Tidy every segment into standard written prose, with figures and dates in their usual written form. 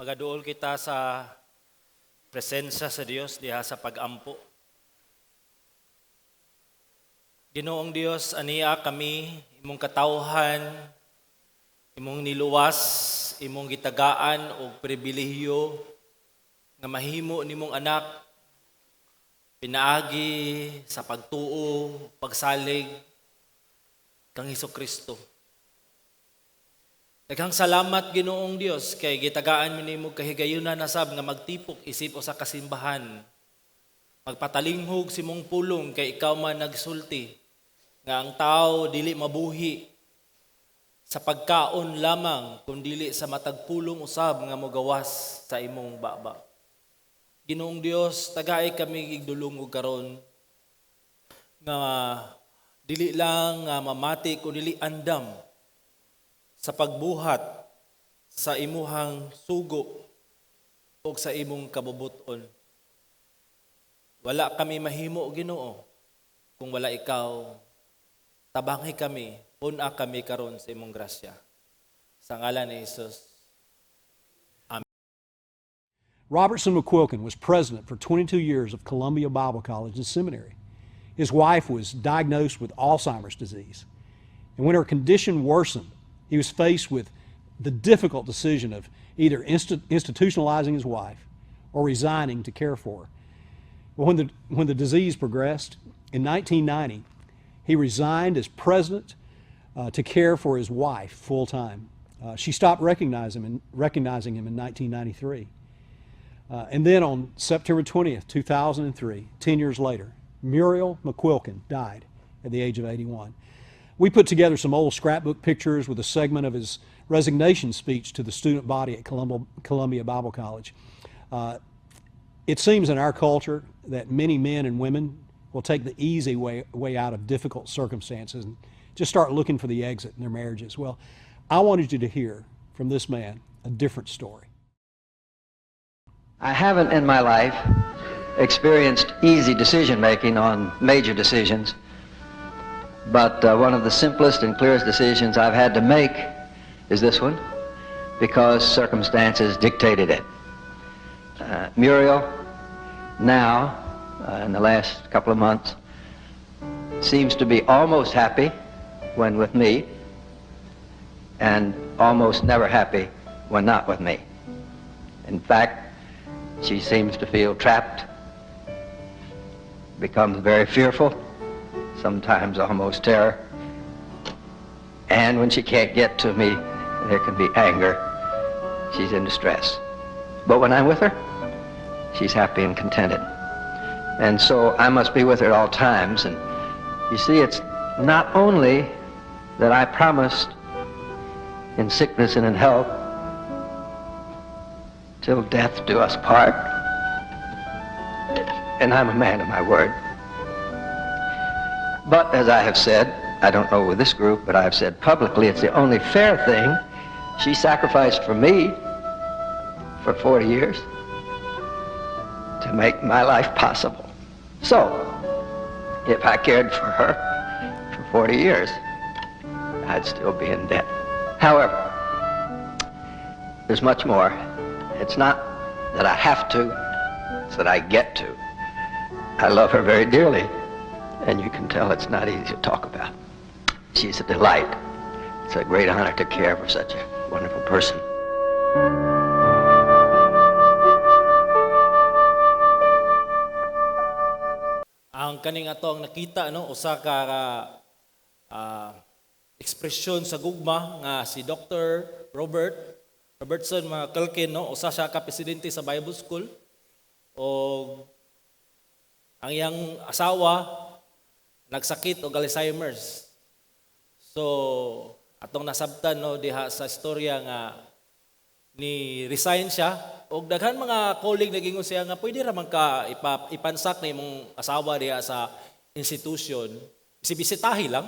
Magaduol kita sa presensya sa Dios diha sa pag-ampo. Ginoong Dios, aniya kami, imong katawhan, imong niluwas, imong gitagaan o pribilehiyo nga mahimo nimong anak, pinaagi sa pagtuo, pagsalig kang Hesukristo. Daghang salamat Ginoong Dios kay gitagaan mi nimo kahigayunan na sab nga magtipok isip usa ka simbahan. Magpatalinghog simong pulong kay ikaw man nagsulti nga ang tao dili mabuhi sa pagkaon lamang kundi sa matag pulong usab nga mogawas sa imong baba. Ginoong Dios, tagay kami igdulong og karon nga dili lang nga mamati kundi andam sa pagbuhat sa imuhang sugo o sa imong kabubuton. Wala kami mahimo, Ginoo, kung wala ikaw. Tabangay kami, puna kami karon sa imong grasya. Sa ngalan ni Jesus. Amen. Robertson McQuilkin was president for 22 years of Columbia Bible College and Seminary. His wife was diagnosed with Alzheimer's disease. And when her condition worsened, he was faced with the difficult decision of either institutionalizing his wife or resigning to care for her. But when the disease progressed, in 1990, he resigned as president to care for his wife full-time. She stopped recognizing him in 1993. And then on September 20th, 2003, 10 years later, Muriel McQuilkin died at the age of 81. We put together some old scrapbook pictures with a segment of his resignation speech to the student body at Columbia Bible College. It seems in our culture that many men and women will take the easy way out of difficult circumstances and just start looking for the exit in their marriages. Well, I wanted you to hear from this man a different story. I haven't in my life experienced easy decision-making on major decisions. But one of the simplest and clearest decisions I've had to make is this one, because circumstances dictated it. Muriel, now, in the last couple of months, seems to be almost happy when with me, and almost never happy when not with me. In fact, she seems to feel trapped, becomes very fearful, sometimes almost terror. And when she can't get to me, there can be anger. She's in distress. But when I'm with her, she's happy and contented. And so I must be with her at all times. And you see, it's not only that I promised in sickness and in health, till death do us part. And I'm a man of my word. But as I have said, I don't know with this group, but I've said publicly, it's the only fair thing. She sacrificed for me for 40 years to make my life possible. So, if I cared for her for 40 years, I'd still be in debt. However, there's much more. It's not that I have to, it's that I get to. I love her very dearly. And you can tell it's not easy to talk about. She's a delight. It's a great honor to care for such a wonderful person. Ang kaning atong nakita usa ka ekspresyon sa gugma nga si Dr. Robertson McQuilkin usa siya ka presidente sa Bible School o ang iyang asawa nagsakit og Alzheimer's. So, atong nasabtan diha sa istorya nga ni resign siya og daghan mga colleague nagingon siya nga pwede ra man ka ipansak na imong asawa diha sa institution. Bisitahi lang.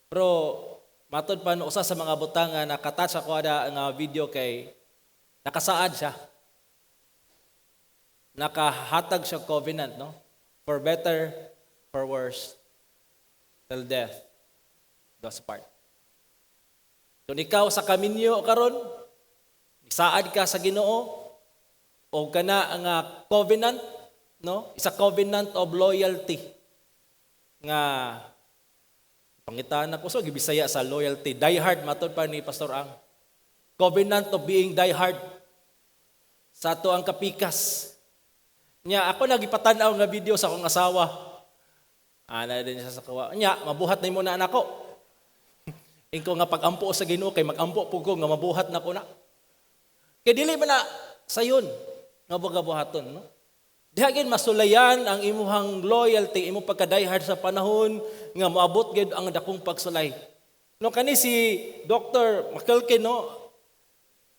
Pero matod pa usa sa mga butang nga nakatouch ako nga video kay nakasaad siya. Nakahatag siya covenant, for better, for worse, till death do us part. Kung ikaw sa kaminyo karon, Saad ka sa Ginoo o kana ang covenant, no? Isa covenant of loyalty nga pangitaan ako so gibisaya sa loyalty. Die hard matod pa ni Pastor Ang. Covenant of being die hard. Sa ato ang kapikas. Nya ako nagipatanaw nga video sa akong asawa. Ana din siya sa kawa. Nya mabuhat na mo na anak ko. Ingko nga pagampo sa Ginoo kay magampo pug ko nga mabuhat na ko na. Kay dili man na sayon nga buhaton, no? Dihagin masulayan ang imuhang loyalty, imong pagka-diehard sa panahon nga moabot gid ang dakong pagsulay. No kani si Dr. McKelkin, no?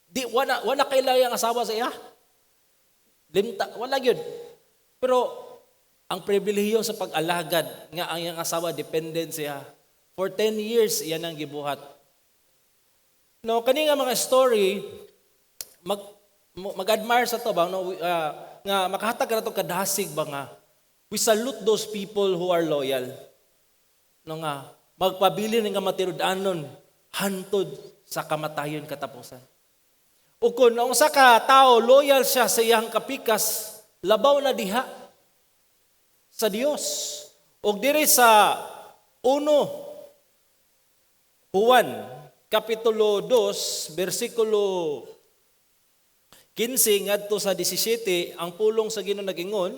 Di wala kailayang asawa sa iya. Limta wala gyud. Pero ang pribilehiyo sa pag-alagad nga ang iyang asawa dependent siya. For 10 years iyan ang gibuhat. No kani nga mga story mag-admire sa to ba no nga makahatag na to kadasig ba nga we salute those people who are loyal. No nga magpabilin nga matinud-anon hantod sa kamatayon katapusan. O kung ang usa ka tao loyal siya sa iyang kapikas, labaw na diha sa Dios. Og diri sa 1 Juan kapitulo 2 bersikulo 15 ngadto sa 17 ang pulong sa Ginoo nagingon,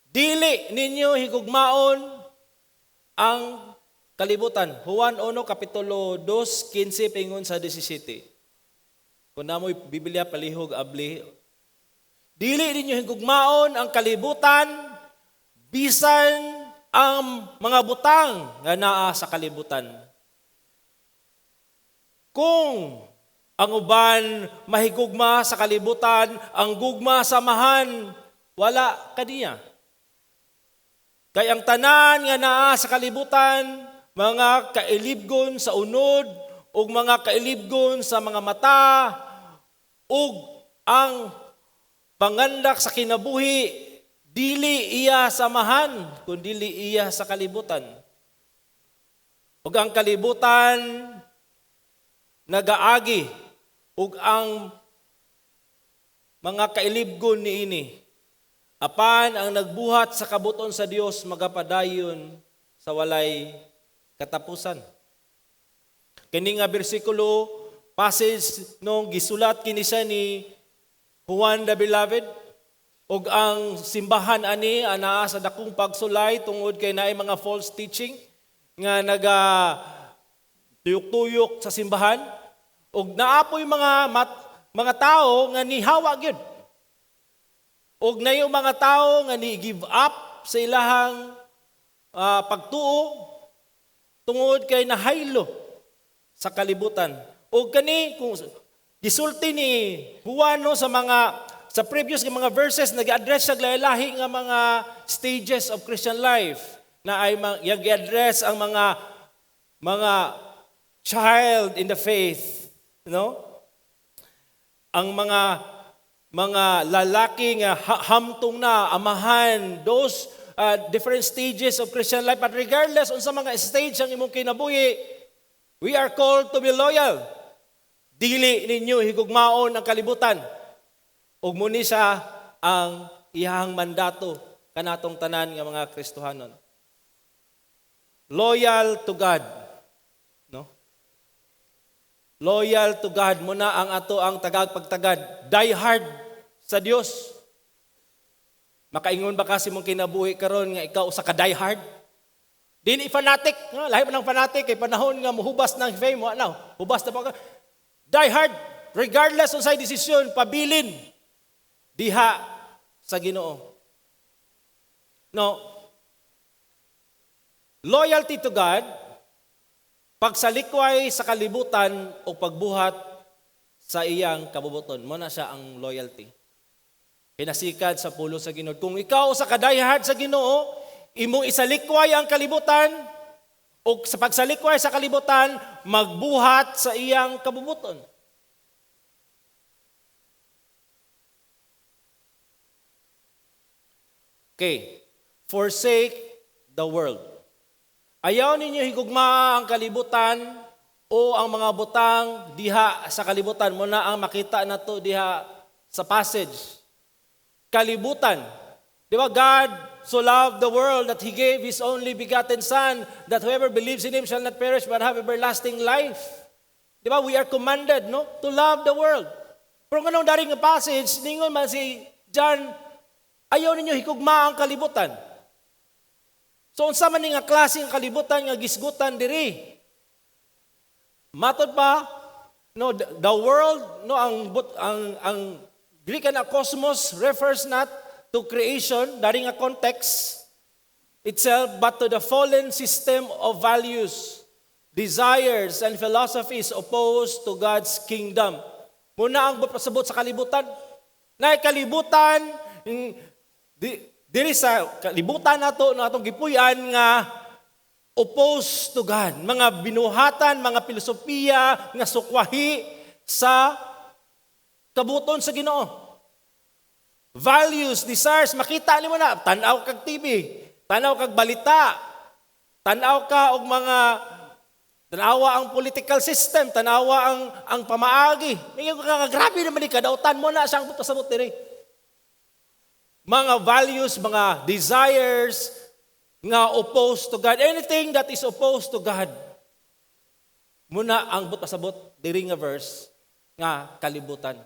dili ninyo higugmaon ang kalibutan. Juan 1 kapitulo 2 15 pingon sa 17. Kung namoy Biblia palihog abli, dili ninyo higugmaon ang kalibutan bisan ang mga butang nga naa sa kalibutan. Kung ang uban mahigugma sa kalibutan, ang gugma samahan, wala kaniya. Kay ang tanan nga naa sa kalibutan, mga kailibgon sa unod, ug mga kailibgon sa mga mata, ug ang pangandak sa kinabuhi, dili iya samahan, kundi dili iya sa kalibutan. Ug ang kalibutan nagaagi, ug ang mga kailibgon niini, apan ang nagbuhat sa kabuton sa Dios magapadayon sa walay katapusan. Kini nga bersikulo, passage nung gisulat kini siya ni Juan the Beloved, og ang simbahan ani anaa sa dakong pagsulay tungod kay naay mga false teaching nga naga tuyok-tuyok sa simbahan, og naapoy mga tao nga nihawa gyud. Og nayo mga tao nga ni give up sa ilahang pagtuo tungod kay nahaylo sa kalibutan. O kani kung gisulti ni Juan no, sa previous nga mga verses nag-address sa lahi nga mga stages of Christian life na ay yag-address ang mga child in the faith, no? Ang mga lalaki nga hamtong na amahan, those different stages of Christian life, but regardless unsa mga stage ang imong kinabuhi, we are called to be loyal. Dili ninyo higugmaon ang kalibutan. Ug muni sa ang iyang mandato kanatong tanan nga mga Kristohanon. Loyal to God. No? Loyal to God muna ang ato ang tagapagtagad. Die hard sa Dios. Makaingon ba kasi mong kinabuhi karon nga ikaw usa ka die hard? Dili fanatic, no? Lahi man ng fanatic kay panahon nga muhubas ng fame, ano? Hubas na pa. Die hard, regardless unsay desisyon, pabilin diha sa Ginoo. No. Loyalty to God, pagsalikway sa kalibutan o pagbuhat sa iyang kabubuton. Mo na siya ang loyalty. Pinasikad sa pulo sa Ginoo. Kung ikaw sa kadayhad sa Ginoo, imong isalikway ang kalibutan o sa pagsalikway sa kalibutan, magbuhat sa iyang kabubuton. Okay. Forsake the world. Ayaw ninyo higugma ang kalibutan o ang mga butang diha sa kalibutan mo na ang makita nato diha sa passage. Kalibutan. Di ba? God so loved the world that He gave His only begotten Son, that whoever believes in Him shall not perish but have everlasting life. Di ba? We are commanded, no, to love the world. Pero kanong daring nga passage, ningon man si John, ayaw ninyo hikugma ang kalibutan. So unsa man ni nga klaseng kalibutan nga gisgutan diri? Matod pa, no, the world, no, ang Greek na cosmos refers not to creation, dari nga context itself, but to the fallen system of values, desires, and philosophies opposed to God's kingdom. Muna ang pasabot sa kalibutan. Na kalibutan, diri sa kalibutan nato na atong gipuy-an nga opposed to God. Mga binuhatan, mga filosofiya nga sukwahi sa kabuton sa Ginoo. Values, desires, makita nimo na, tanaw kag TV, tanaw kag balita, tanaw ka og mga tanawa ang political system, tanawa ang pamaagi. Mingon ka grabe naman ka dautan mo na siyang pasabot diri. Mga values, mga desires nga opposed to God. Anything that is opposed to God. Muna ang pasabot diri nga verse nga kalibutan.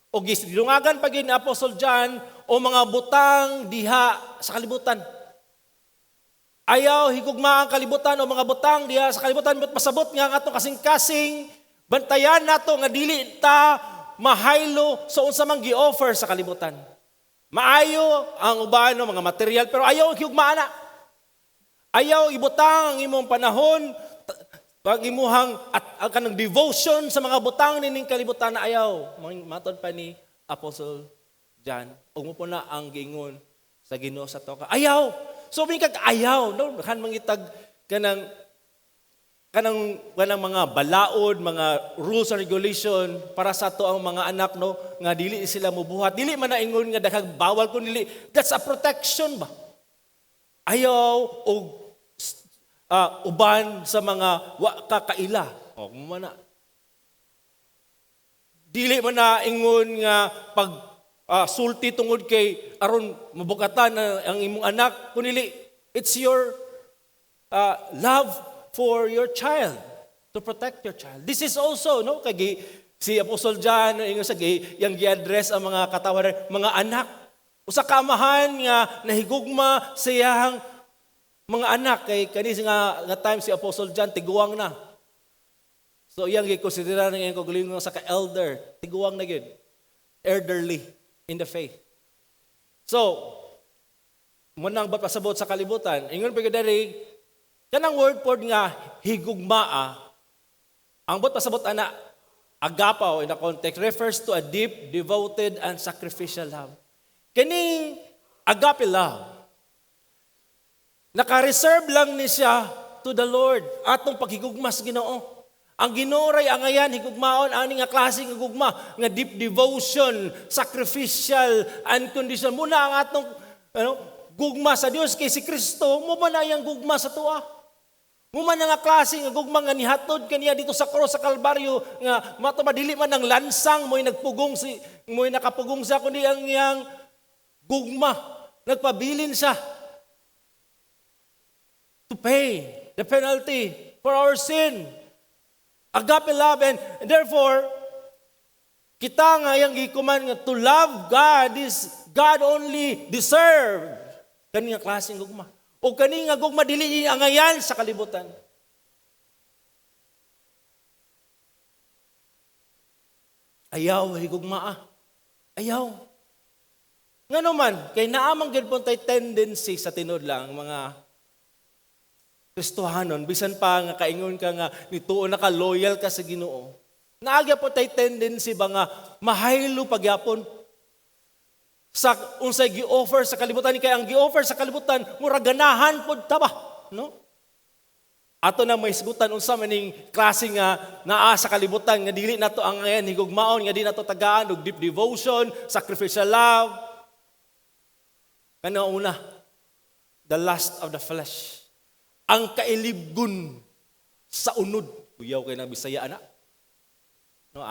O gisilungagan pag ni Apostle John o mga butang diha sa kalibutan. Ayaw higugma ang kalibutan o mga butang diha sa kalibutan but pasabot nga ato kasing-kasing bantayan nato nga dili ta mahaylo sa unsa man gi-offer sa kalibutan. Maayo ang uban no, mga material pero ayaw higugma ana. Ayaw ibutang ang imong panahon pag imuhang at ang kanang devotion sa mga butang nining kalibutan na ayaw. Matod pa ni Apostle John. Ug mo po na ang gingon sa Ginoo sa toka. Ayaw. So kag ayaw, no? Kan mangitag kanang mga balaod, mga rules and regulation para sa to ang mga anak, no, nga dili sila mobuhat. Dili man na ingon nga daghang bawal kun dili. That's a protection ba? Ayaw og uban sa mga kakaila. O, man na. Dili man na ingon nga pag sulti tungod kay aron mabukatan ang imong anak, kunili it's your love for your child, to protect your child. This is also, no, kay si Apostle John ingon sa yang gi-address ang mga katawan, mga anak. Usa ka amahan nga nahigugma sa iyang mga anak kay kanis nga time si Apostle John tiguang na. So iyang gikonsidera ng iyang kaugalingon sa ka-elder, tiguang na gyud. Elderly in the faith. So munang ba pasabot sa kalibutan, ingon pa diri kanang word pod nga higugmaa. Ang bot pasabot ana agapaw in the context refers to a deep, devoted and sacrificial love. Kaning agape love naka-reserve lang ni siya to the Lord. Atong paghigugmas Ginoo. Ang Ginoo ray angayan higugmaon ani nga klase nga gugma nga deep devotion, sacrificial, unconditional. Muna ang atong gugma sa Dios kay si Kristo, mo man ang gugma sa tuwa. Mo man nga klase nga gugma nga nihatod kaniya dito sa cross sa Kalbaryo nga mato madili man ang lansang mo'y nakapugong siya kundi ang iyang gugma nagpabilin siya to pay the penalty for our sin. Agape love, and therefore, kita nga yung gikuman nga to love God is God only deserve. Kani nga klaseng gugma. O kani nga gugma dili angayan sa kalibutan. Ayaw higugma. Ayaw. Nga naman, kay naamang gid po tay tendency sa tinod lang mga Kristohanon, bisan pa nga kaingon ka nga nituon na ka loyal ka sa Ginoo. Naagya po tay tendency ba nga mahaylo pagyapon sa unsay gi-offer sa kalibutan kay ang gi-offer sa kalibutan mura ganahan pod ta ba, no? Ato na may isgutan unsa maning klase nga naa sa kalibutan nga dili nato ang ngayon higugmaon nga di nato tagaan og deep devotion, sacrificial love. Kano una? The lust of the flesh. Ang kailibgon sa unod. Uyaw kay nang Bisaya ana. No,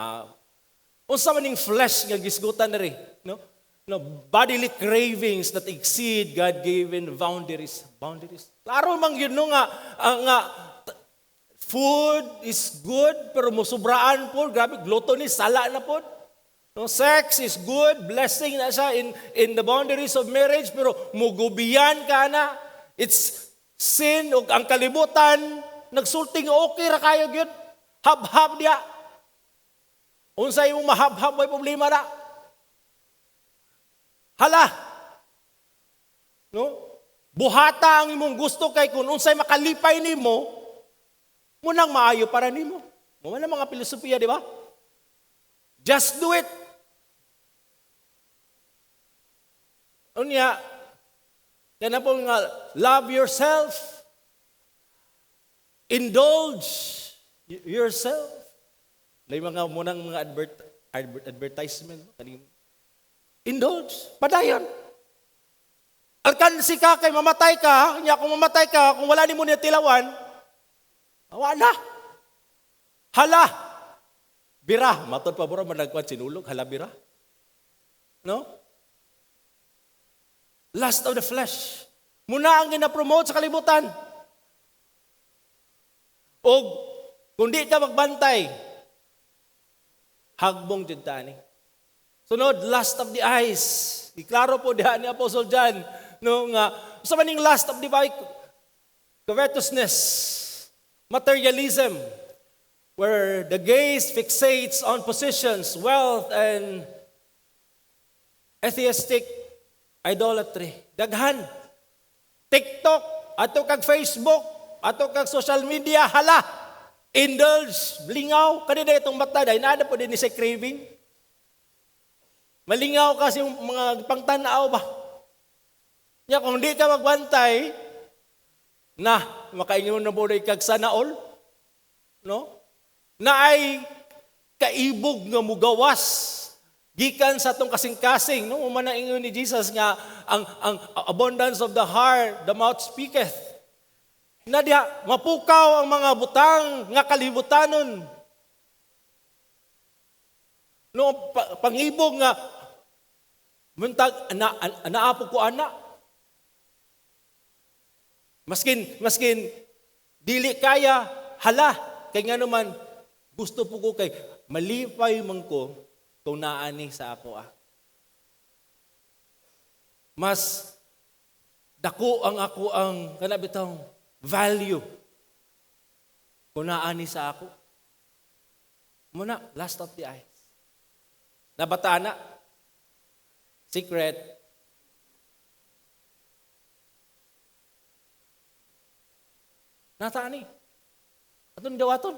unsa man ning flesh nga gisgutan na rin, no? No, bodily cravings that exceed God-given boundaries. Boundaries. Klaro man yun no nga food is good pero musobraan po, grabe gluttony, sala na po. No, sex is good, blessing na siya in the boundaries of marriage pero mugubiyan ka na. It's sin ug ang kalibutan nagsulting okay ra kayo gyud. Hab-hab dia. Unsa imong mahab-hab may problema na. Hala. No? Buhata ang imong gusto kay kung unsay makalipay nimo, munang maayo para nimo. Mo man mga filosofiya, di ba? Just do it. Unya, yan na po nga, love yourself. Indulge yourself. May mga munang mga advertisement. Indulge. Padayon. Alkansi ka kay mamatay ka. Kanya kung mamatay ka, kung wala ni mo niya tilawan, awa na. Hala. Bira. Matod pa bro, managkwad sinulog. Hala bira. No? Lust of the flesh. Muna ang ginapromote sa kalibutan. O kung di ka magbantay, hagbong dintani. Sunod, lust of the eyes. Iklaro po diha ni Apostle John no nga sa maning lust of the eye, covetousness, materialism, where the gaze fixates on positions, wealth, and atheistic idolatry. Daghan. TikTok, ato kag Facebook, ato kag social media, hala. Indulge, blingaw, kanina itong mata, dahil naada po din ni sa craving. Malingaw kasi yung mga pangtanaw ba? Kaya kung di ka magbantay, na, makaingon na po na ikagsanaol, no? Na ay kaibog nga mugawas, gikan sa itong kasing-kasing, no? Umanaingon ni Jesus nga, ang abundance of the heart, the mouth speaketh. Na diha, mapukaw ang mga butang nga kalibutanon. No, pangibog nga, muntag, naapo ko ana. Maskin, dili kaya, hala, kay nga naman, gusto po ko kay, malipay man ko, kung naani sa ako Mas, dako ang kanabitang value, kung naani sa ako. Muna, lust of the eyes. Nabata na. Secret. Nataan ni. Atun gawaton.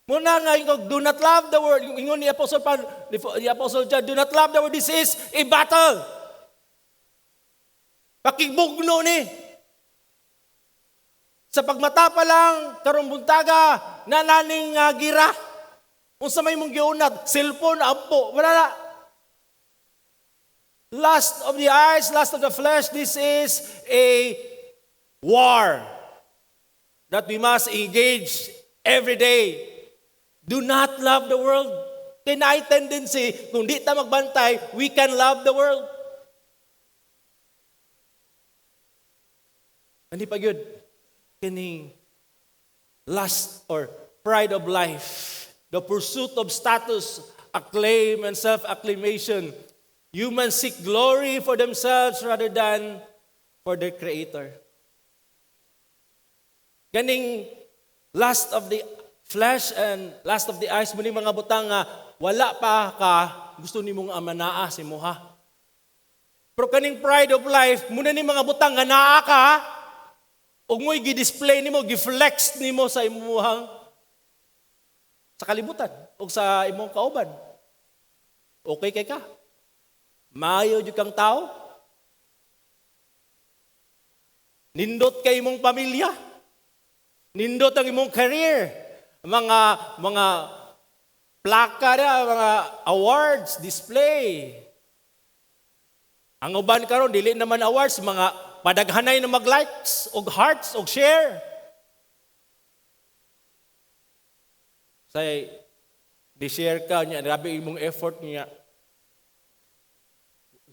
Muna nga yung do not love the world. Yung ingon ni Apostle John, do not love the world. This is a battle. Pakibugno ni. Sa pagmata pa lang, karong buntaga, nananing gira. Kung sa may mong giunat, cellphone, ampo, wala na. Lust of the eyes, lust of the flesh, this is a war that we must engage every day. Do not love the world. Kaya na tendency, kung di ta magbantay, we can love the world. Hindi pa yun. Kining lust or pride of life. The pursuit of status, acclaim, and self-acclamation. Humans seek glory for themselves rather than for their Creator. Ganing lust of the flesh and lust of the eyes, muni mga butang nga, wala pa ka, gusto ni mong amanaa si Muha. Pero kaning pride of life, muna ni mga butang nga naa ka, ug mo'y gi-display nimo, gi-flex nimo sa imuhang sa kalibutan o sa imong kauban. Okay kay ka? Maayo jud kang tao? Nindot kay imong pamilya? Nindot ang imong career? Mga plaka na, mga awards, display. Ang uban karon dili naman awards, mga padaghanay na mag-likes, og hearts, og share. Say, di-share ka niya, grabe imong effort niya.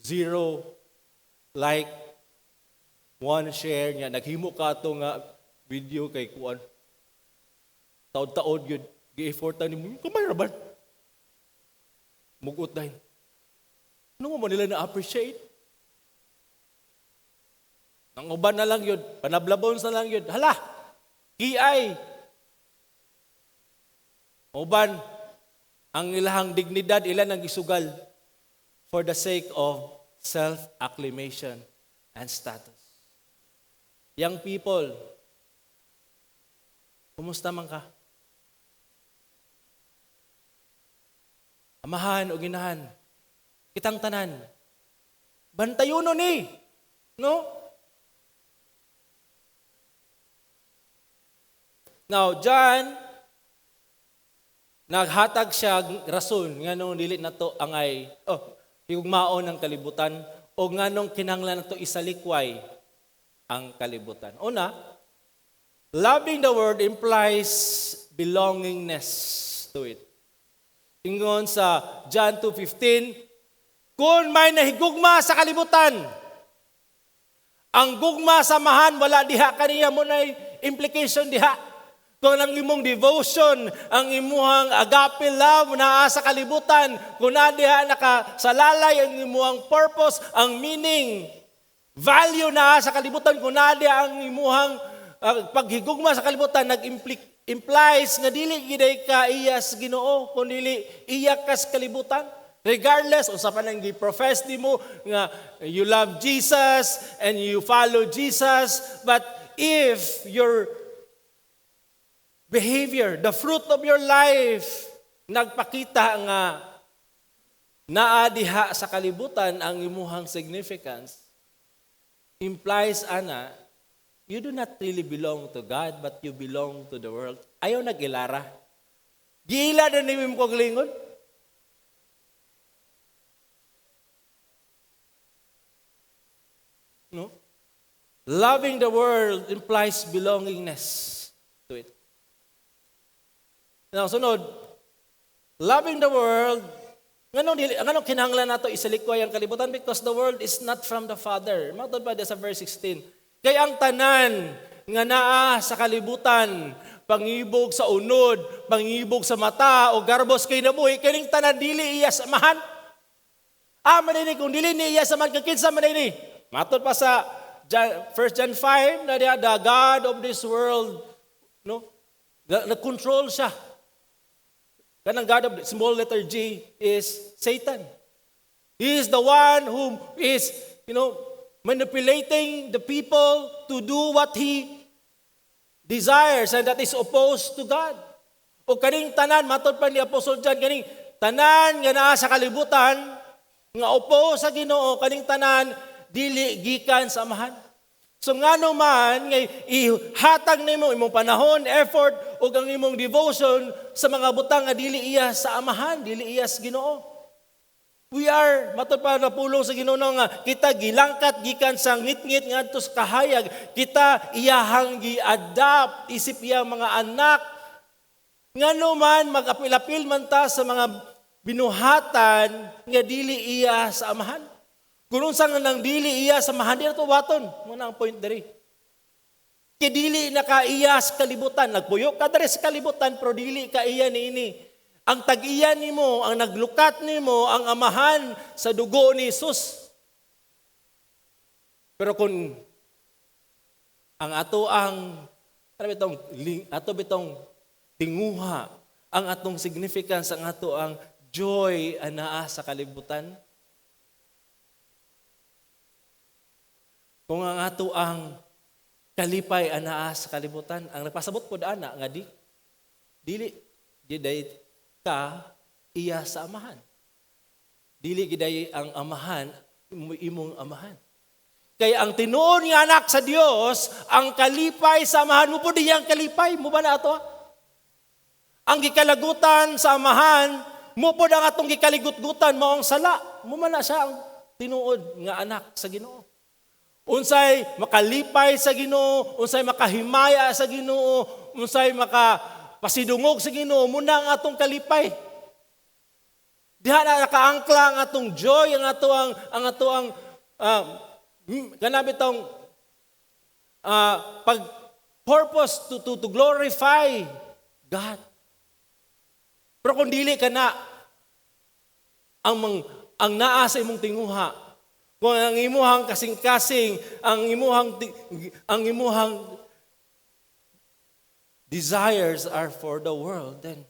0 like, 1 share niya. Naghimo ka ito nga video kay kuan. Taod-taod yun. Gi-effortan ni mo. Kamay raban. Mugot dahil. Ano mo nila na-appreciate? Nang uban na lang yun. Panablabon na lang yun. Hala! Kiay! Uban, ang ilahang dignidad, ilan ang isugal for the sake of self-acclamation and status. Young people, kumusta man ka? Amahan o ginahan, kitang tanan, bantayuno ni, no? Now, John, naghatag siya rason nga nung dili na to angay, higugmaon ng kalibutan, o nga nung kinahanglan na to isalikway ang kalibutan. Una, loving the world implies belongingness to it. Ingon sa John 2:15, kung may nahigugma sa kalibutan, ang gugma samahan, wala diha kaniya mo na implication diha. Kung ang imong devotion, ang imuhang agape love na sa kalibutan, kung na diha nakasalalay ang imuhang purpose, ang meaning, value na sa kalibutan, kung na diha ang imuhang paghigugma sa kalibutan, implies nga dili giday ka iyas Ginoo, kung dili iya kas kalibutan. Regardless, usapan ang gi-profess nimo nga you love Jesus and you follow Jesus, but if your behavior, the fruit of your life, nagpakita nga naa diha sa kalibutan ang imuhang significance, implies ana, you do not really belong to God, but you belong to the world. Ayaw nagilara. Gila na ni mo kong lingon. No? Loving the world implies belongingness to it. Now, sunod, loving the world, nganong kinahanglan nato isalikway ang kalibutan? Because the world is not from the Father. Matod pa sa verse 16. Kaya ang tanan nga naa sa kalibutan, pangibog sa unod, pangibog sa mata, o garbos kay nabuhi, kining tanan dili iya samahan. Manini, kung dili ni iya samahan, kakinsa manini. Matod pa sa 1 John 5, na diya, the God of this world, no? Nag-control siya. Kanang God of the small letter G is Satan. He is the one who is, manipulating the people to do what he desires and that is opposed to God. O kaning tanan, matod pa ni Apostle John, kaning tanan nga naa sa kalibutan, nga opposed sa Ginoo, kaning tanan, dili gikan sa amahan. So nga naman, ihatag nimo imong panahon, effort, o ang imong devotion sa mga butang nga dili iya sa amahan, dili iya sa Ginoo. We are, matod pa na pulong sa Ginoo nga, kita gilangkat, gikan sa ngit-ngit nga ito sa kahayag, kita iyahang gi-adapt, isip iyang mga anak. Nga naman, mag-apil-apil man ta sa mga binuhatan nga dili iya sa amahan. Kung saan nga nang dili iya sa amahan, di na ito waton. Muna ang point dari. Kaya dili na ka iya sa kalibutan. Nagpuyo ka dari sa kalibutan, pero dili ka iya ni ini. Ang tag-iya nimo, ang naglukat nimo, ang amahan sa dugo ni Jesus. Pero kung ang ato bitong tinguha, ang atong significance, ang ato ang joy anaa sa kalibutan, kung ang ato ang kalipay anaa sa kalibutan, ang nagpasabot po ana nga dili ka iya sa amahan. Dili giday ang amahan, imong amahan. Kaya ang tinuon nga anak sa Dios, ang kalipay sa amahan mo po diyang kalipay, mo ba na ato? Ang gikalagutan sa amahan, mo po ang atong gikaligut-gutan mo ang sala. Mo man na siya ang tinuod nga anak sa Ginoo. Unsay makalipay sa Ginoo, unsay makahimaya sa Ginoo, unsay pasidungog sa Ginoo muna ang atong kalipay. Diha na nakaangkla ang atong joy, ang atoang ganamit tong pag purpose to glorify God. Pero kung dili ka na ang naa sa imong tinguha, kung ang imuhang kasing-kasing, ang imuhang desires are for the world, then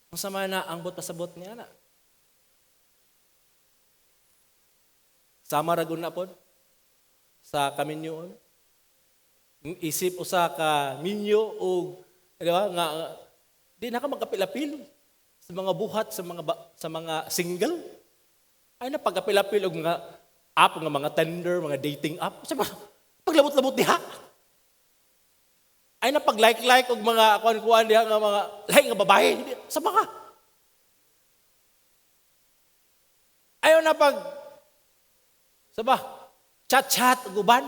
masama na ang pasabot niya na. Sama ragon na pod sa kaminyo. Isip usa ka minyo o di ba nga di na ka magkapilapil sa mga buhat sa mga single. Ay na pagkapilapil og nga app nga mga Tinder, mga dating app. Sa paglabot-labot diha. Ay na pag-like og mga kuan diha nga mga like nga babae sa mga. Ayo na pag chat og uban.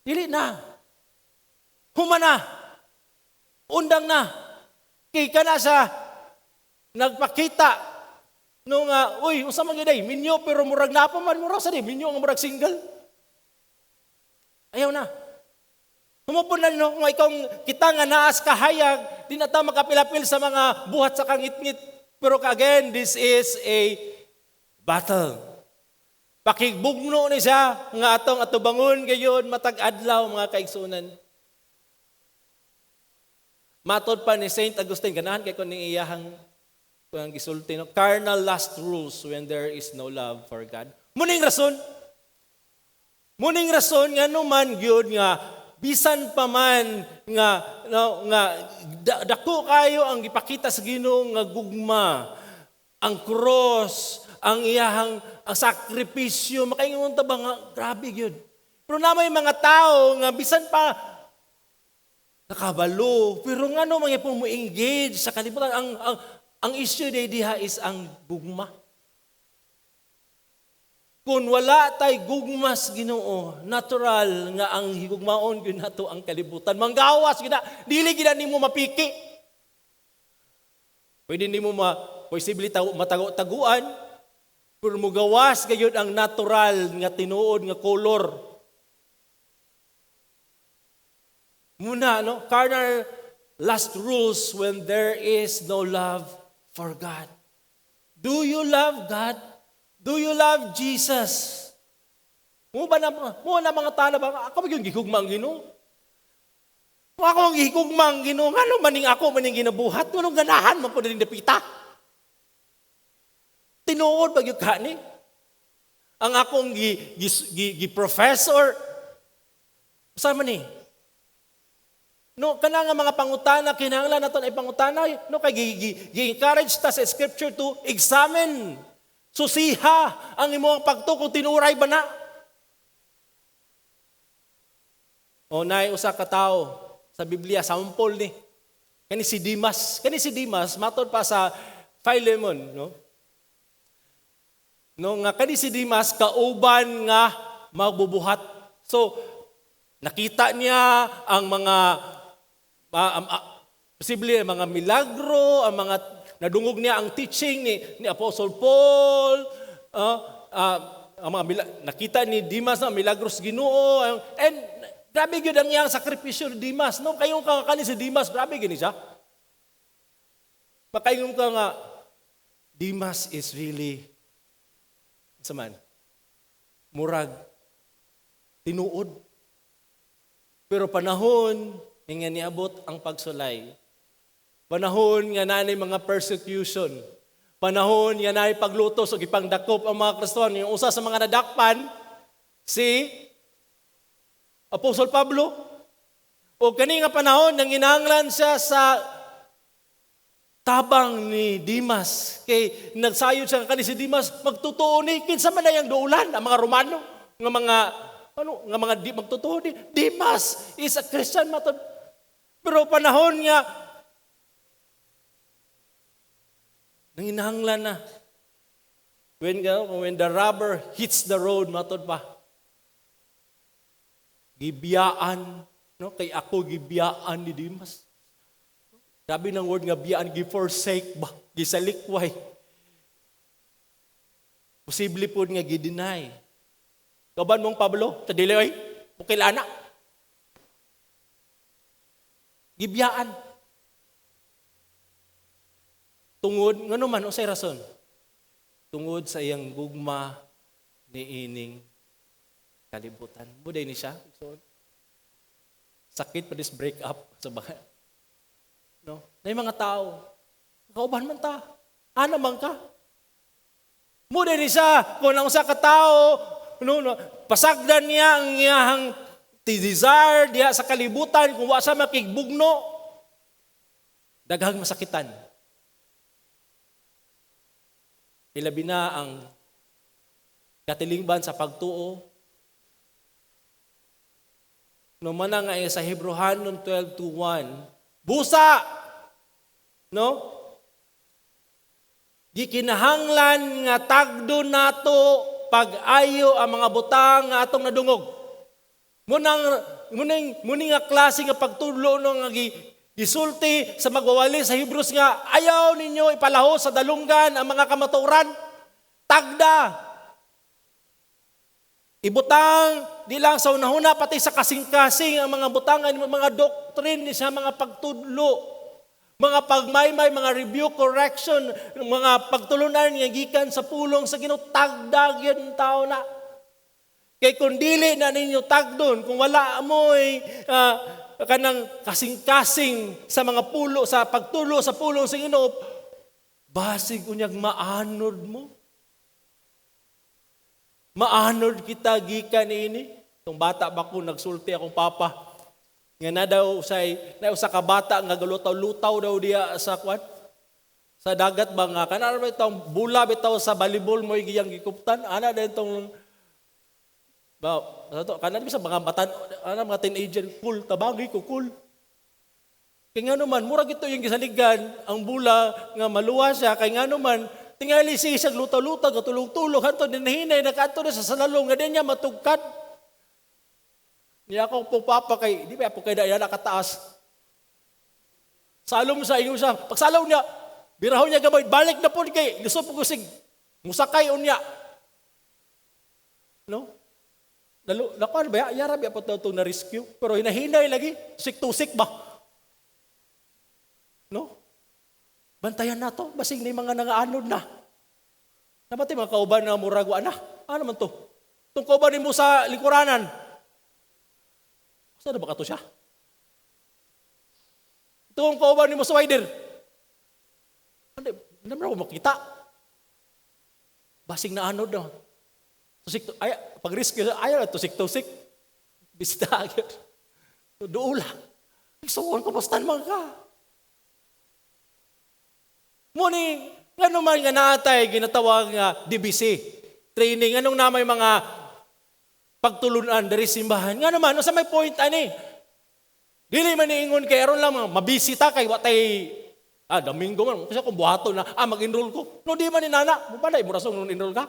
Dili na. Human na. Undang na. Kay kana sa nagpakita nung uy, unsa man gyud minyo pero murag napa man murag sa minyo nga murag single. Ayaw na. Humupon na no, nga ikaw kita nga naas kahayag, di na ta makapilapil sa mga buhat sa kangit-ngit. Pero again, this is a battle. Pakigbugno ni siya, nga atong atubangon gayon, matag adlaw mga kaigsunan. Matod pa ni Saint Augustine, ganahan kay kun ning iyahang kung gisulti, no? Carnal lust rules when there is no love for God. Muning rason nga naman gyud nga bisan pa man nga dako kayo ang gipakita sa Ginoo nga gugma, ang cross, ang iyahang ang sakripisyo, makaingon ta ba nga grabe gyud. Pero namay mga tao nga bisan pa nakabalo, pero ngano man gyapon mo engage sa kalibutan ang issue diha is ang gugma. Kung wala tay gugmas Ginoo, natural nga ang higugmaon gyud nato ang kalibutan. Manggawas gyud dili gyud nimo mapiki. Pwede nimo posible matago-taguan, pero mugawas gayud ang natural nga tinuod nga color. Muna no, carnal lust rules when there is no love for God. Do you love God? Do you love Jesus? Mo na mga tana ba ako magyud gihugma ang Ginoo? Kung ako ang gihugma ang Ginoo, ngano maning ako maning ginabuhat, nganong ganahan man pud din dapita. Tinuod ba gyud kani? Ang akong gi-professor sa man ni. No, kana nga mga pangutana kinahanglan naton ay pangutana no kay gi-encourage ta sa scripture to examine. Susiha ang imong pagtuo kung tinuray ba na. O nay usa ka tawo sa Biblia sample ni. Kani si Dimas matod pa sa Philemon, no? No nga kani si Dimas kauban nga magbubuhat. So nakita niya ang mga posible mga milagro, ang mga nadungog niya ang teaching ni Apostle Paul, ang mga nakita ni Dimas na milagros Ginoo, and grabe gyud ang iyang sakripisyo ni Dimas. No kayong kani si Dimas, grabe gini siya. Makaingon ka nga Dimas is really saman murag tinuod. Pero panahon nga niabot ang pagsulay. Panahon nga nanay mga persecution. Panahon nga nanay paglutos o ipangdakop ang mga Kristiyano. Yung usa sa mga nadakpan, si Apostol Pablo. O kani nga panahon nang inanglan siya sa tabang ni Dimas. Kay nagsayod siya kani si Dimas, magtutuo ni kinsa man yang doulan ang mga Romano nga mga magtutuo ni Dimas is a Christian matod. Pero panahon nga nanginahanglan na. When the rubber hits the road, matod pa. Gibiyaan No, kay ako gibiyaan ni Dimas. Sabi ng word nga biyaan, gi-forsake ba, gisalikway. Posible po nga gi-deny. Kaban mong Pablo, sa dili oy, mukilana. Gibiyaan. Tungod, ngano man, usay rason. Tungod sa iyang gugma ni ining kalibutan. Buday ni siya. So, sakit pa this break up sa bahay. No? Na yung mga tao, kauban man ta. Ano man ka? Buday ni siya. Kung ang sa katao, pasagdan niya ang iyang desire diya sa kalibutan, kung wa sa makigbugno, daghang masakitan. Ilabi na ang katilingban sa pagtuo. No man nga sa Hebrehanon 12:1, busa, no? Gikinahanglan nga tagdo nato pag-ayo ang mga butang nga atong nadungog. Muning nga klase nga pagtudlo no nga gisulti sa magwawali sa Hebrews nga ayaw ninyo ipalaho sa dalunggan ang mga kamaturan. Tagda. Ibutang di lang sa unahuna pati sa kasing-kasing ang mga butangan, mga doctrine sa mga pagtudlo, mga pagmaymay, mga review, correction, mga pagtulunan nga gikan sa pulong sa Ginoo. Tagda gyud tao na. Kay kung dili na ninyo tagdon, kung wala mo'y kanang kasing-kasing sa mga pulo, sa pagtulo sa pulong sa Ginoo, basig unyag maanod mo. Maanod kita gikan ini. Itong bata ba ko, nagsulti akong papa. Nga na daw usa ka bata nga galutaw-lutaw daw diya sa kwan. Sa dagat ba nga, kanara ba itong bula bitaw sa volleyball mo giyang gikuptan. Ana din itong kanan sa mga batan, mga teenager, cool, tabagi ko, cool. Kaya nga naman, murag ito yung gisaligan, ang bula nga maluwa siya, kaya nga naman, tingali siya lutaw-lutaw, katulog-tulog, hanto din nahinay, nakato na sa salalong, nga din niya matugkat. Niya ako po papa kay, di ba po kay daya nakataas. Salom sa inyo siya, pagsalaw niya, birahon niya gamay, balik na po kay, gusto po kusig, musakay unya. No? Nakuan ba? Yara ba po ito na-rescue? Pero hinahinay lagi. Sik-tusik ba? No? Bantayan na to. Basing na yung mga nangaanod na. Napati mga kauban na muragwa na. Ano man to? Itong kauban mo sa likuranan. Saan na ba ka to siya? Itong kauban mo sa wider. Hindi naman ako makita. Basing na anod na. Tusik, ay, pag-risk ayaw na tusik-tusik. Bista agad. Doon lang. Isuon, kamustan man ka. Muni, nga naman nga natay, ginatawag nga DBC. Training, anong namay mga pagtulunan dari simbahan. Nga naman, sa may point, ani? Dili man niingon kay aron lang, mabisita kay watay, Domingo man, kasi kung buhato na, mag-enroll ko. No, di man ni nana, mabalay mo rasong enroll ka.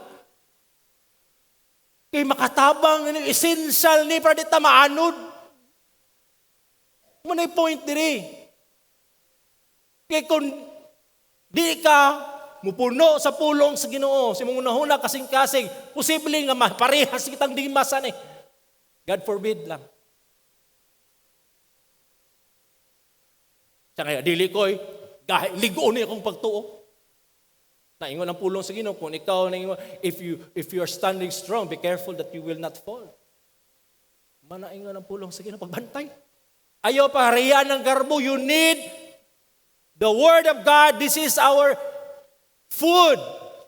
Kay makatabang, essential ni para di ta maanod. Manay point diri. Kay kung di ka mupuno sa pulong sa Ginoo, si mong unahuna kasing-kasing, posible nga maparehas kitang dimasan eh. God forbid lang. Sa kaya, dili ko'y ligo ni akong pagtuo. Naingon ang pulong sa Ginoo kung ikaw naingon, if you are standing strong, be careful that you will not fall. Manaingon ang pulong sa Ginoo pagbantay. Ayaw paharian ng garbo, you need the word of God. This is our food.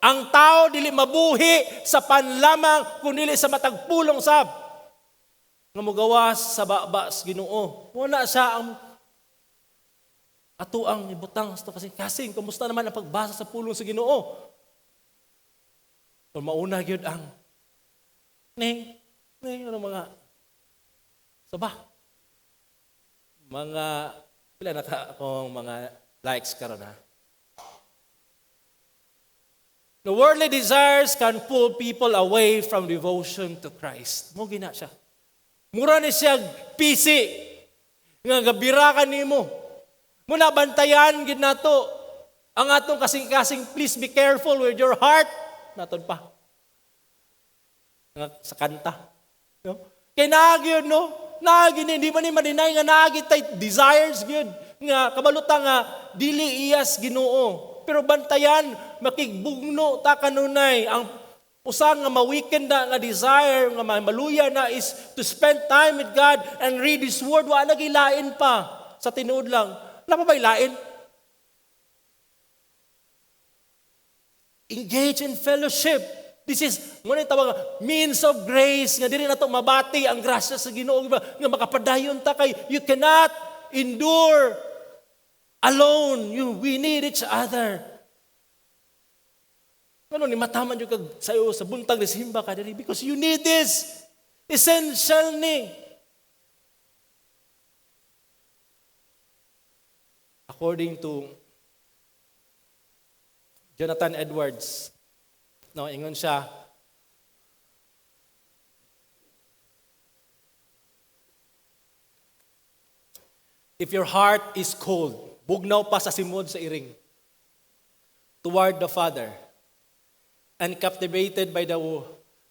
Ang tao dili mabuhi sa panlamang kundi sa matag pulong sab. Nga mogawas sa babas Ginoo. Wala siya ang ato ang ibutang sa kasing-kasing. Kumusta naman ang pagbasa sa pulong sa Ginoo? Kung mauna yun ang ano mga sabah. Pila na akong mga likes karon ha. The worldly desires can pull people away from devotion to Christ. Mo gina siya. Mura ni siya PC. nga gabira ka nimo. Muna bantayan gid nato ang atong kasing-kasing. Please be careful with your heart. Naton pa. Nga sa kanta. No? Kay naagi yun, no? Naagi hindi man ni madinay nga naagi tay desires gyud nga kabaluta nga dili iyas Ginoo. Pero bantayan makigbugno ta kanunay ang usa nga ma-weekend na nga desire nga maluya na is to spend time with God and read His Word. Wa lagi lain pa sa tinuod lang. Wala pa ba'y lain? Engage in fellowship. This is ngunit tawag means of grace nga dili nato mabati ang grasya sa Ginoo nga makapadayon ta kay you cannot endure alone. We need each other. Ano ni mataman yung kag sayo sa buntag ni simba ka diri because you need this. Essential ni. According to Jonathan Edwards, no, ingon siya, if your heart is cold, bugnaw pa sa simod sa iring, toward the Father, and captivated by the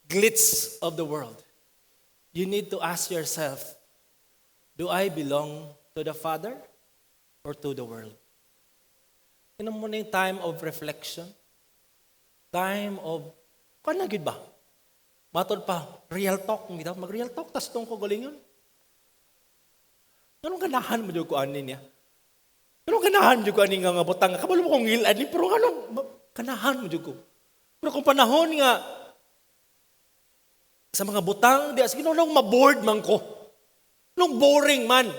glitz of the world, you need to ask yourself, do I belong to the Father or to the world? Ano mo na yung time of reflection? Time of, kung nagid ba? Matod pa, real talk. Mag-real talk, tas itong kagalingon. Anong ganahan mo dyan ko anin niya? Anong ganahan mo dyan ko anin nga butang? Kabalo mo kong ngilan, pero anong ganahan mo dyan ko? Pero kung panahon nga, sa mga butang, di as ginoo maboard man ko. Nung boring man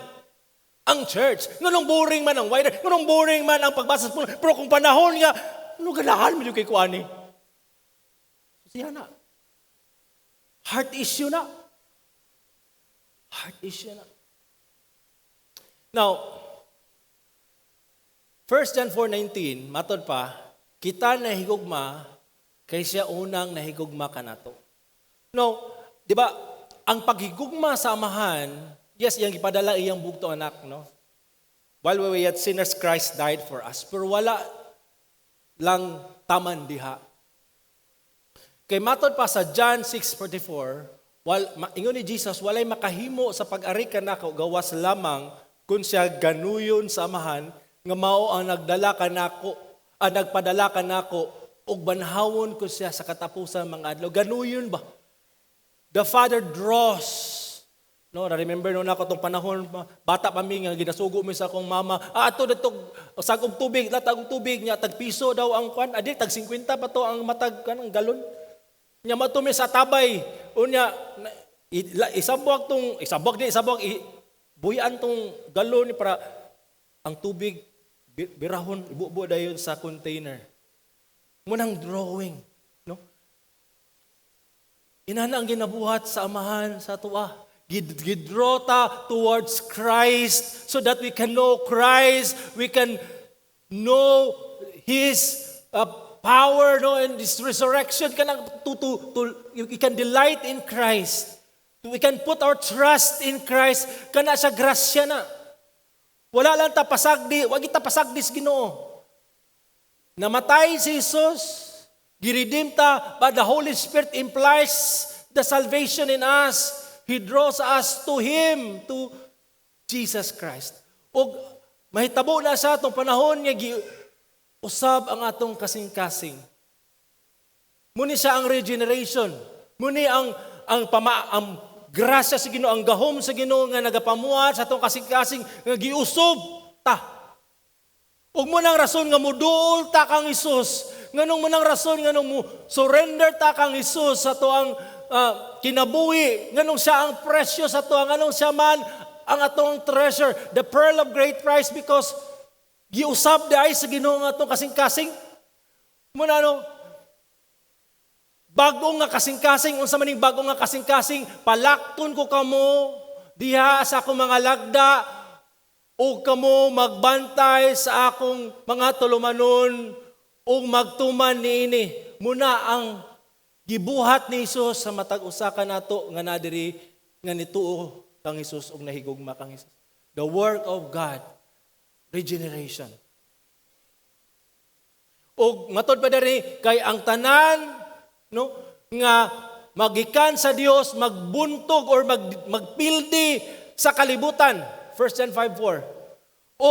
ang church. Nung boring man ang wider. Nung boring man ang pagbasa sa puno. Pero kung panahon nga, ano ganahan mo yung kay kuani? Siya na. Heart issue na. Heart issue na. Now, 1 John 4:19, matod pa, kita nahigugma kay siya unang nahigugma kanato. No, di ba, ang paghigugma sa amahan, yes, iyang ipadala iyang bugtong anak, no? While we were yet sinners, Christ died for us. Pero wala lang taman diha. Kay matod pa sa John 6:44, ingon ni Jesus, walay makahimo sa pag-ari kanako gawas lamang kung siya ganuyon sa amahan nga mao ang nagpadala kanako ug banhawon ko siya sa katapusan mga adlaw. Ganuyon ba? The Father draws. No, remember no nako tong panahon bata pa mi nga ginasugo mi sa akong mama. Ato dito sagog tubig, latag tubig nya tag piso daw ang kwan. Adi tag 50 pa to ang matag kanang galon. Nya matumi sa tabay. Unya isabwag buyan tong galon ni para ang tubig birahon ibubo dayon sa container. Munang drawing, no? Inana ang ginabuhat sa amahan sa tuwa. Gidraw ta towards Christ so that we can know Christ, we can know His power, no, and His resurrection. We can delight in Christ. We can put our trust in Christ. Kana siya grasya na. Wala lang ta pasagdi, wag kita pasagdis Ginoo. Namatay si Jesus, giredeem ta, but the Holy Spirit implies the salvation in us. He draws us to Him, to Jesus Christ. O mahitabo na sa atong panahon nga usab ang atong kasing-kasing. Muni siya ang regeneration. Muni ang grasya sa Ginoo, ang gahom sa Ginoo nga nagapamuhat sa atong kasing-kasing nga giusob ta. Ug mo nang rason nga muduol ta kang Hesus. Nganong mo nang rason nga mo surrender ta kang Hesus sa tuang kinabuhi, nganong siya ang presyo sa to, nganong siya man ang atong treasure, the pearl of great price, because giusab di ay sa Ginoo nga atong kasing-kasing. Muna bagong nga kasing-kasing, unsa maning bagong nga kasing-kasing, palakton ko kamo diha sa akong mga lagda, o kamo magbantay sa akong mga tulumanon, o magtuman niini. Muna ang gibuhat ni Jesus sa matag usa ka nato nga nadiri nga nituo kang Jesus ug nahigugma kang Jesus. The work of God, regeneration. O matod pa diri kay ang tanan no nga magikan sa Dios magbuntog or magpildi sa kalibutan. 1 John 5:4. O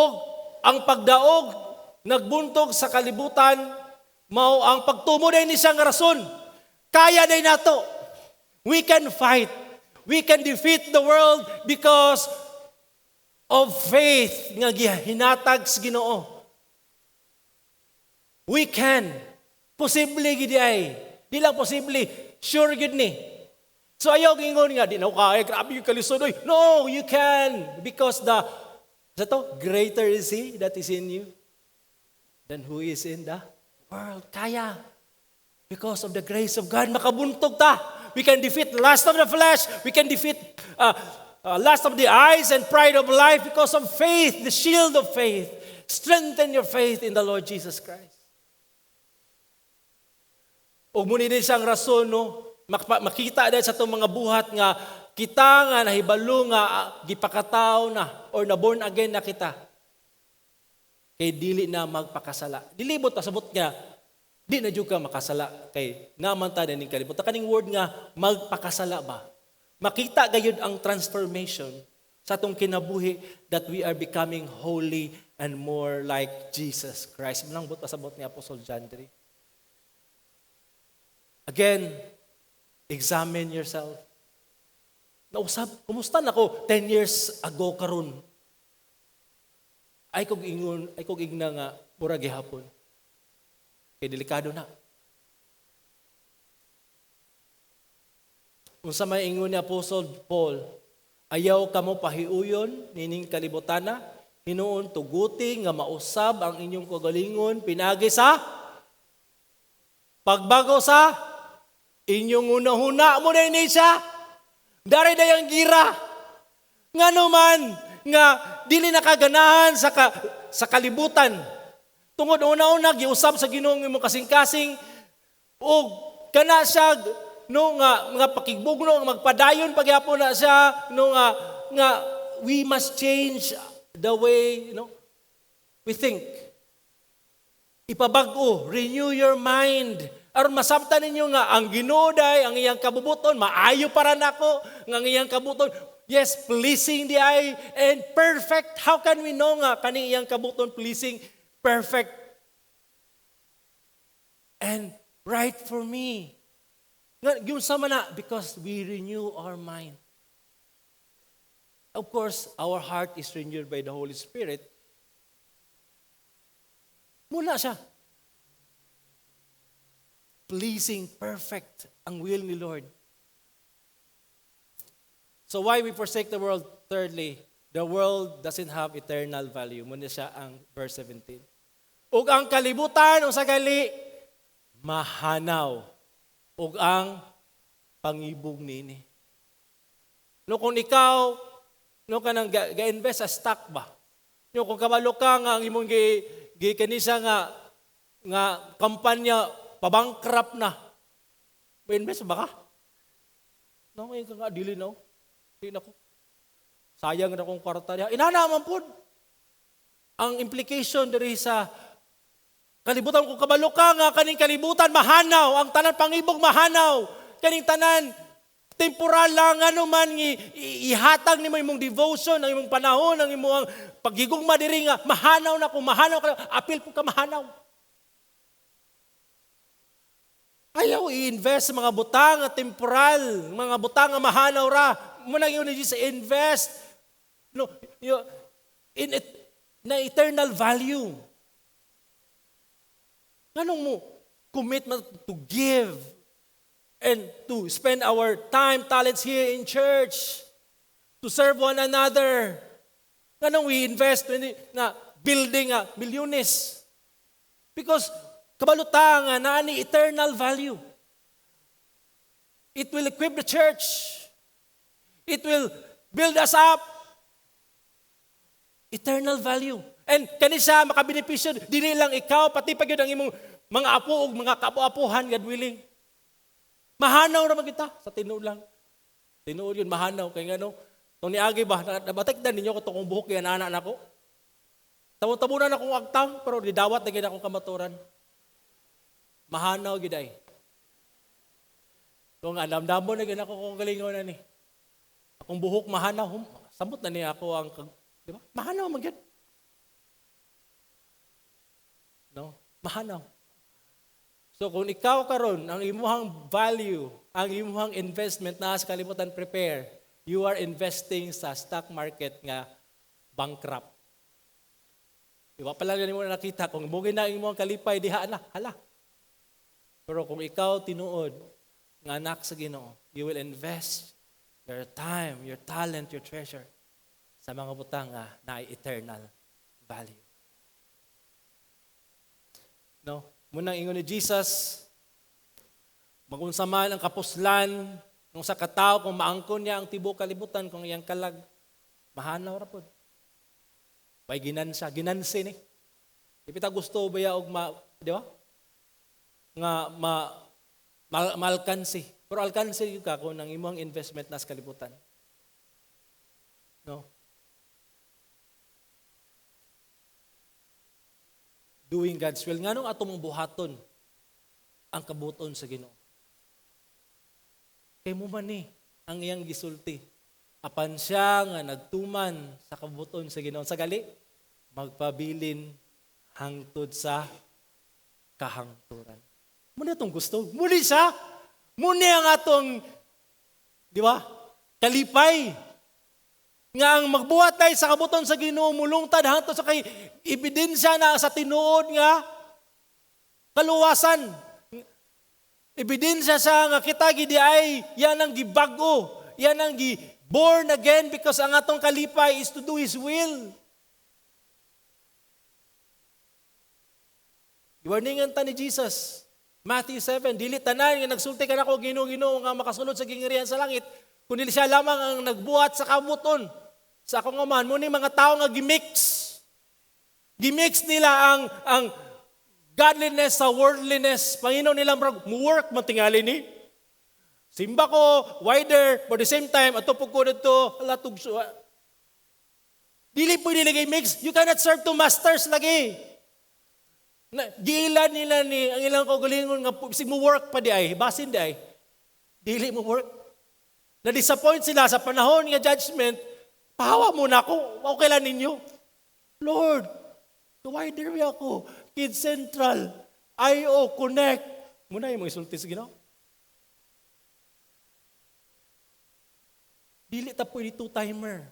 ang pagdaog nagbuntog sa kalibutan mao ang pagtumo day ni siyang rason. Kaya day nato. We can fight. We can defeat the world because of faith nga gihinatag sa Ginoo. We can. Posible gid ay. Di lang posible, sure gid ni. So ayaw gingon nga di na kaya grabe yung kalisod oy. No, you can because greater is he that is in you than who is in the world. Kaya. Because of the grace of God makabuntog ta. We can defeat the lust of the flesh. We can defeat lust of the eyes and pride of life because of faith, the shield of faith. Strengthen your faith in the Lord Jesus Christ. O muni din siyang rason, no? Makita din sa itong mga buhat nga kita nga nahibalo nga gipakatao na or na born again na kita. Kay dili na magpakasala. Dilibot ta sabot nga di na jud ka makasala kay naman ta ning kalibot. Kaning word nga magpakasala ba? Makita gayud ang transformation sa atong kinabuhi that we are becoming holy and more like Jesus Christ. Manang sabot ni Apostle John 3. Again, examine yourself. Nausab, kumusta na ako 10 years ago karon? Ay kog igna nga mura gihapon. Kay delikado na. Unsa may ingon ni Apostle Paul, ayaw kamo pahiuyon nining kalibutana, hinuon tuguti nga mausab ang inyong kagalingon pinagi sa pagbago sa inyong unahuna mo na ini siya. Dari dayang gira. Nga naman, nga dili nakaganahan sa kalibutan. Tungod una-una, giusap sa Ginoong imong kasing-kasing, o kana siya, no, nga pakigbugno, magpadayon, pagyapon na siya, no, nga we must change the way, we think. Ipabago, renew your mind. Aron masabtan ninyo nga ang Ginoo day ang iyang kabubuton maayo para nako nga ang iyang kabubuton yes pleasing the eye and perfect. How can we know nga kani iyang kabubuton pleasing, perfect and right for me? Nga gyud sama na because we renew our mind. Of course, our heart is renewed by the Holy Spirit. Muna siya. Pleasing, perfect ang will ni Lord. So why we forsake the world? Thirdly, the world doesn't have eternal value. Muna siya ang verse 17. Ug ang kalibutan, sa gali, mahanaw. Ug ang pangibog nini. No, kung ikaw, no, ka nang ga-invest sa stock ba? No, kung kabalo ka nga, ang imong kanisa nga kampanya, pabankrupt na. Invest ba ka? No, ngayon ka nga, dili na. Hindi na ko. Sayang na kong kwarta niya. Inanaman po. Ang implication dari sa kalibutan, kung kabalo ka nga, kaning kalibutan, mahanaw. Ang tanan pangibog, mahanaw. Kaning tanan, temporal lang, ano man, ihatag ni mo imong devotion, ang imong panahon, ang imong paghigugma diri nga, mahanaw na kung mahanaw ka, apil po ka mahanaw. Ayaw i-invest sa mga butang at temporal, mga butang nga mahanaw ra. Muna yun sa invest in na eternal value. Anong mo? Commitment to give and to spend our time, talents here in church, to serve one another. Anong we invest na building milyones? Because kabalutangan na ni eternal value. It will equip the church. It will build us up. Eternal value. And kanisa makabenepisyo, dili lang ikaw, pati pag yun ang imong mga apo o mga kaapo-apuhan, God willing. Mahanaw naman kita sa tinuod lang. Tinuod yun, mahanaw. Kaya nga Itong niagi ba, nabatikdan ninyo ko itong buhok yan, anak na ko. Tabunan akong agtang, pero didawat na gina akong kamaturan. Mahanaw giday. So nga, damdamo na gina ako kung galingaw na ni. Akong buhok mahanaw, samot na niya ako ang, di ba? Mahanaw magyad. No? Mahanaw. So kung ikaw karon ang imuhang value, ang imuhang investment na sa kalibutan prepare, you are investing sa stock market nga bankrupt. Diba? Palagi mo na nakita, kung bugin na imong kalipay, diha na, hala. Pero kung ikaw tinuod, ng anak sa Ginoo, you will invest your time, your talent, your treasure sa mga butang na eternal value. No? Munang ingon ni Jesus, magunsa man ang kapuslan ng sa katao, kung maangkon niya ang tibok kalibutan, kung iyang kalag, mahanaw ra pod. May ginansi ni. Ipita gusto ba ya og di ba? Nga malkansi. Pero alkansi ka kung nang imong investment nas kalibutan. No? Doing God's will. Nganong ato mong buhaton ang kabuton sa Ginoo? Kay mo man ni ang iyang gisulti. Apan siya nga nagtuman sa kabuton sa Ginoo. Sa gali, magpabilin hangtod sa kahangturan. Muna itong gusto. Muli siya. Muni ang atong, di ba, kalipay. Nga ang magbuhat tayo sa kabuton sa Ginoo, mulungtad hangtod sa kay ebidensya na sa tinuod nga kaluwasan. Ebidensya sa nga kita gidi ay yan ang gibago, yan ang born again because ang atong kalipay is to do His will. Iwarningan ta ni Jesus. Matthew 7, dili tanan nga nagsulti ka nako Ginoo nga makasulod sa gingirihan sa langit, kundi siya lamang ang nagbuhat sa kabuton. Sa akong aman, muni mga tao nga gimix. Gimix nila ang godliness sa worldliness. Panginoon nila work matingali ni. Simba ko, wider, but at the same time, ato po ko dito, latugso. Dili po nilagay mix. You cannot serve two masters lagi. Giilan nila ni, ang ilang kaugalingon nga, mo work pa di ay, basin di ay. Dili mo work. Na-disappoint sila sa panahon nga judgment, pahawa muna ako, okay lang ninyo. Lord, wider mo ako, Kids Central, IO, Connect. Muna yung mga isulti sa Ginoo. Dili ta po yung two-timer.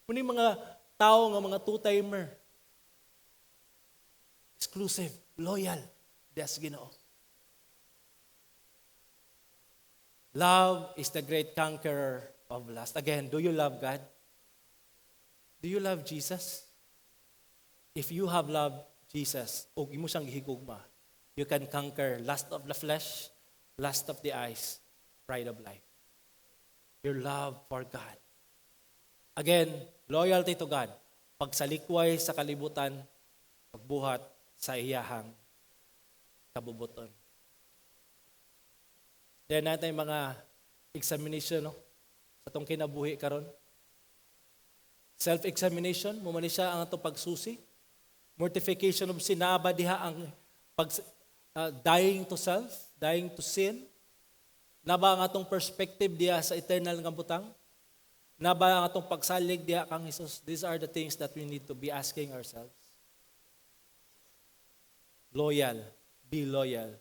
Muna yung mga tao nga mga two-timer. Exclusive, loyal, des Ginoo. Love is the great conqueror of lust. Again, do you love God? Do you love Jesus? If you have loved Jesus, o imo siyang gihigugma, you can conquer lust of the flesh, lust of the eyes, pride of life. Your love for God. Again, loyalty to God. Pagsalikway sa kalibutan, pagbuhat sa iyahang kabubuton. Then natin mga examination sa itong kinabuhi karon. Self-examination, mumani siya ang itong pagsusi. Mortification of sin, naaba diha ang dying to self, dying to sin. Naba ang atong perspective diha sa eternal nga butang. Naba ang atong pagsalig diha kang Jesus. These are the things that we need to be asking ourselves. Loyal. Be loyal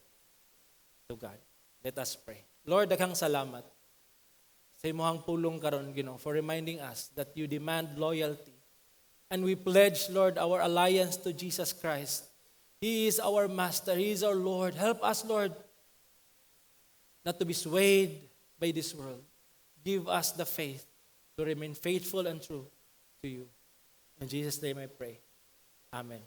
to God. Let us pray. Lord, daghang salamat sa imong pulong karon, Ginoo, for reminding us that you demand loyalty. And we pledge, Lord, our alliance to Jesus Christ. He is our Master. He is our Lord. Help us, Lord, not to be swayed by this world. Give us the faith to remain faithful and true to you. In Jesus' name I pray. Amen.